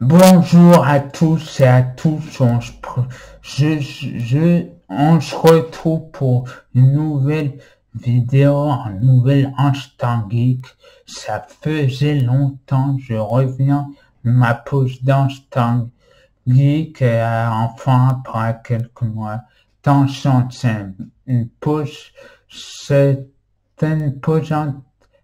Bonjour à tous et à tous, on se retrouve pour une nouvelle vidéo, un nouvel Instant Geek. Ça faisait longtemps, je reviens de ma pause d'Instant Geek, enfin après quelques mois. Attention, c'est une pause, c'est une pause,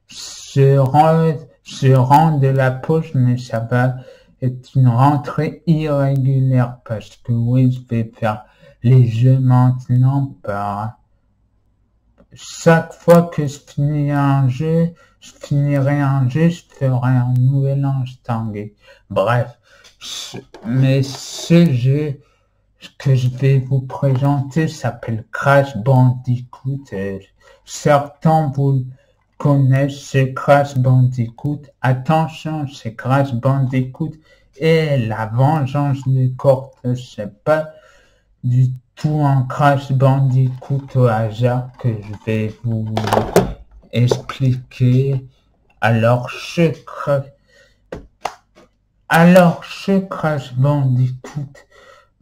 se rend de la pause, mais ça va être une rentrée irrégulière parce que oui, je vais faire les jeux maintenant par chaque fois que je finirai un jeu, je ferai un nouvel Instant Geek. Bref, mais ce jeu que je vais vous présenter s'appelle Crash Bandicoot. Certains vous connaissent ce Crash Bandicoot. Attention, c'est Crash Bandicoot et la vengeance du Cortex. C'est pas du tout un Crash Bandicoot au hasard que je vais vous expliquer. Alors, ce Crash Bandicoot,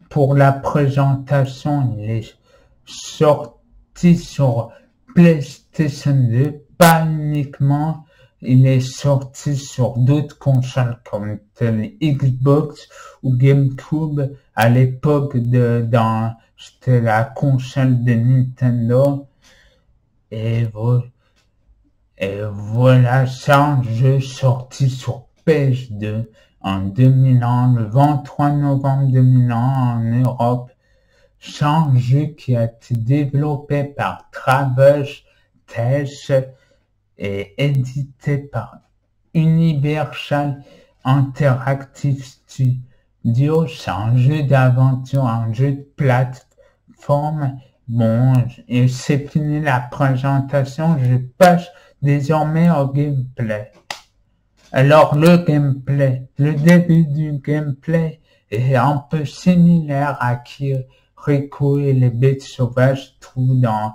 pour la présentation, il est sorti sur PlayStation 2, pas uniquement, il est sorti sur d'autres consoles comme Xbox ou GameCube. À l'époque c'était la console de Nintendo. Et voilà, c'est un jeu sorti sur PS2 en 2001, le 23 novembre 2001 en Europe. C'est un jeu qui a été développé par Traverse Tales et édité par Universal Interactive Studios. C'est un jeu d'aventure, un jeu de plateforme. Bon, et c'est fini la présentation, je passe désormais au gameplay. Alors le début du gameplay est un peu similaire à Kiriko et les bêtes sauvages. Tout dans le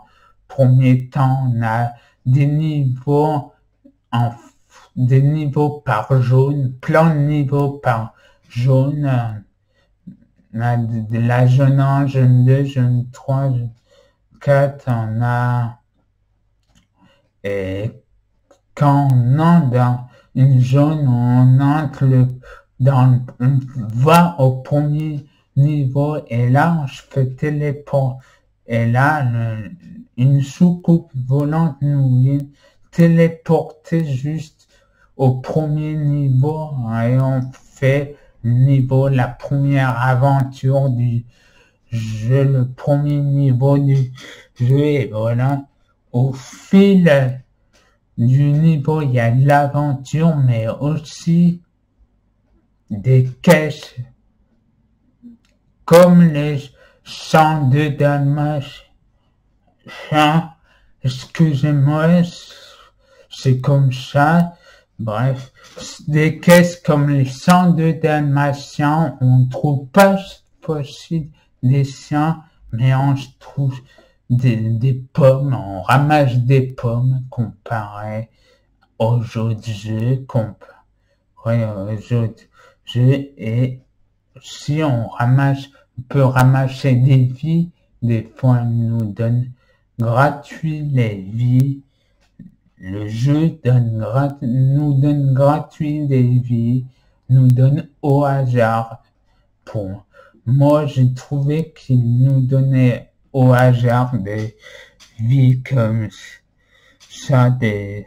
premier temps, on a des niveaux par jaune, plein de niveaux par jaune. On a de la jaune 1, jaune 2, jaune 3, jaune 4, on a, et quand on entre dans une zone, on va au premier niveau, et là, on se fait téléport. Et là, une soucoupe volante nous vient téléporter juste au premier niveau, et on fait le niveau, la première aventure du jeu, le premier niveau du jeu, et voilà. Au fil du niveau, il y a de l'aventure, mais aussi des caisses, comme les 102 Dalmatiens. Excusez-moi, c'est comme ça. Bref, des caisses comme les 102 Dalmatiens, on trouve pas possible des siens, mais on se trouve des pommes, on ramasse des pommes comparé aux autres jeux, et si on peut ramasser des vies, des fois il nous donne gratuit les vies. Le jeu nous donne gratuit des vies, nous donne au hasard. Pour moi, j'ai trouvé qu'il nous donnait au hasard des vies comme ça, et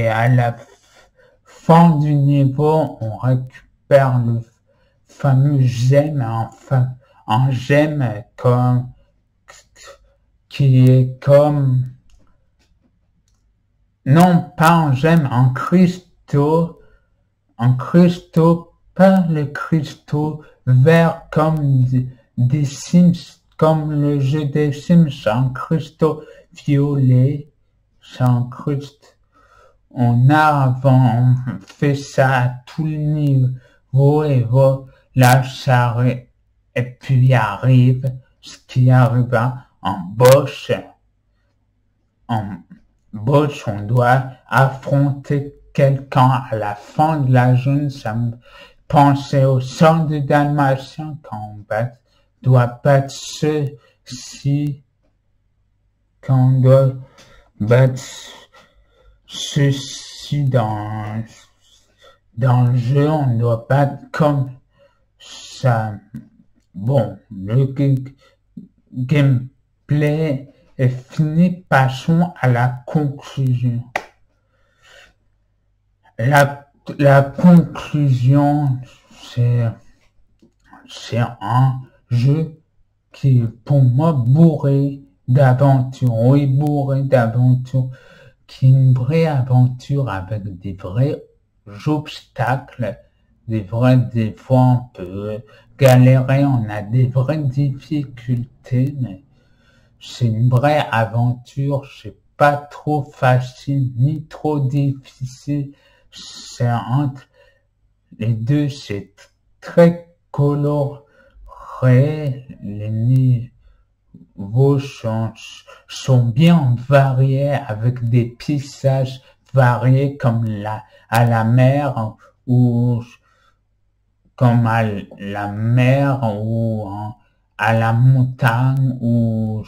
à la fin du niveau, on récupère le fameux gemme, un gemme qui est comme, non pas un gemme, un cristaux, pas le cristaux vert comme des Sims, comme le jeu des Sims, c'est un cristaux violet, c'est un cristaux. On fait ça à tout le niveau, et voilà, et puis arrive ce qui arriva en boss. En boss, on doit affronter quelqu'un à la fin de la zone, ça me pensez au sang de Dalmatien quand on doit battre ceci, quand on doit battre ceci dans le jeu, on doit battre comme ça. Bon, le gameplay est fini, passons à la conclusion. La conclusion, c'est un jeu qui est pour moi bourré d'aventure, oui, bourré d'aventure, qui est une vraie aventure avec des vrais obstacles, des fois on peut galérer, on a des vraies difficultés, mais c'est une vraie aventure, c'est pas trop facile ni trop difficile, c'est entre les deux, c'est très coloré, les niveaux sont bien variés avec des paysages variés comme à la mer ou comme à la mer ou à la montagne ou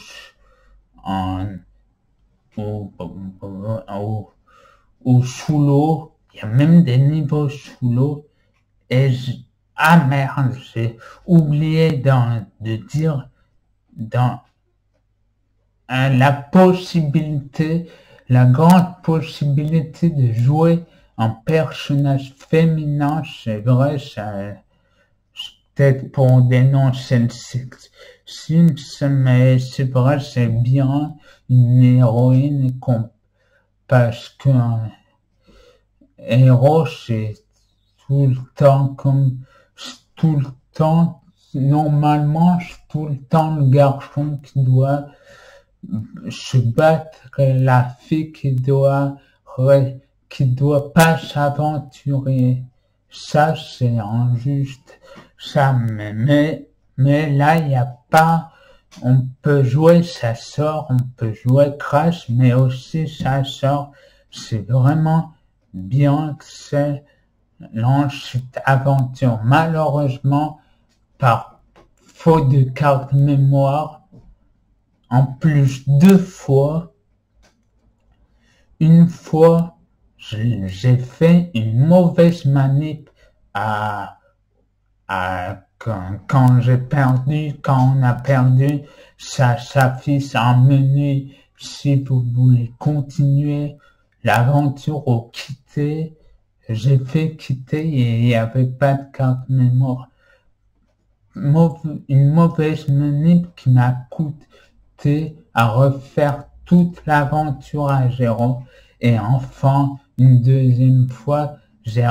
sous l'eau. Il y a même des niveaux sous l'eau. Et ah merde, j'ai oublié de dire dans la possibilité, la grande possibilité de jouer un personnage féminin, c'est vrai, ça peut-être pour dénoncer le sexisme, mais c'est vrai, c'est bien une héroïne parce qu'un héros, c'est tout le temps comme tout le temps, normalement, c'est tout le temps le garçon qui doit se battre, la fille qui doit pas s'aventurer. Ça, c'est injuste. Ça, mais là, il n'y a pas, on peut jouer sa sœur, on peut jouer Crash, mais aussi sa sœur. C'est vraiment bien que c'est cette aventure. Malheureusement, par faute de carte mémoire, en plus deux fois, une fois, j'ai fait une mauvaise manip quand j'ai perdu, quand on a perdu, ça s'affiche en menu si vous voulez continuer l'aventure ou quitter. J'ai fait quitter et il n'y avait pas de carte mémoire. Une mauvaise manip qui m'a coûté à refaire toute l'aventure à zéro. Et enfin, une deuxième fois, j'ai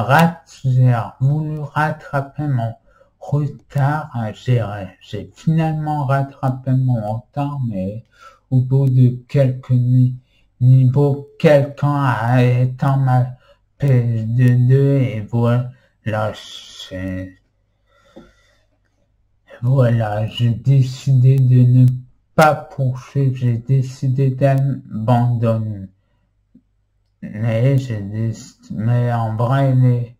voulu rattraper mon retard. J'ai finalement rattrapé mon retard, mais au bout de quelques niveaux, quelqu'un a éteint ma PS2 et voilà, j'ai décidé de ne pas poursuivre, j'ai décidé d'abandonner. Mais en vrai, il est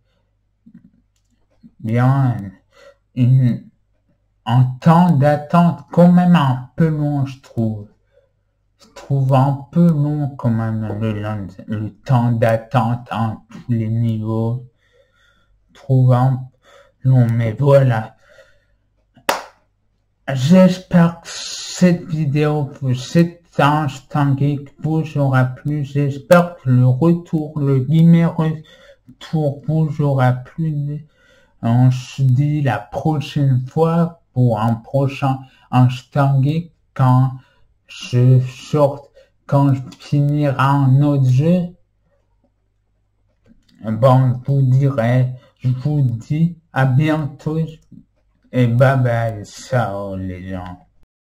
bien un temps d'attente quand même un peu long, je trouve. Je trouve un peu long quand même le temps d'attente en tous les niveaux. Je trouve un peu long, mais voilà. J'espère que cette vidéo, cet instant geek vous aura plu. J'espère que le guillemets retour vous aura plu. On se dit la prochaine fois pour un prochain instant geek quand je finirai un autre jeu. Bon, je vous dis à bientôt et bye bye, ciao les gens.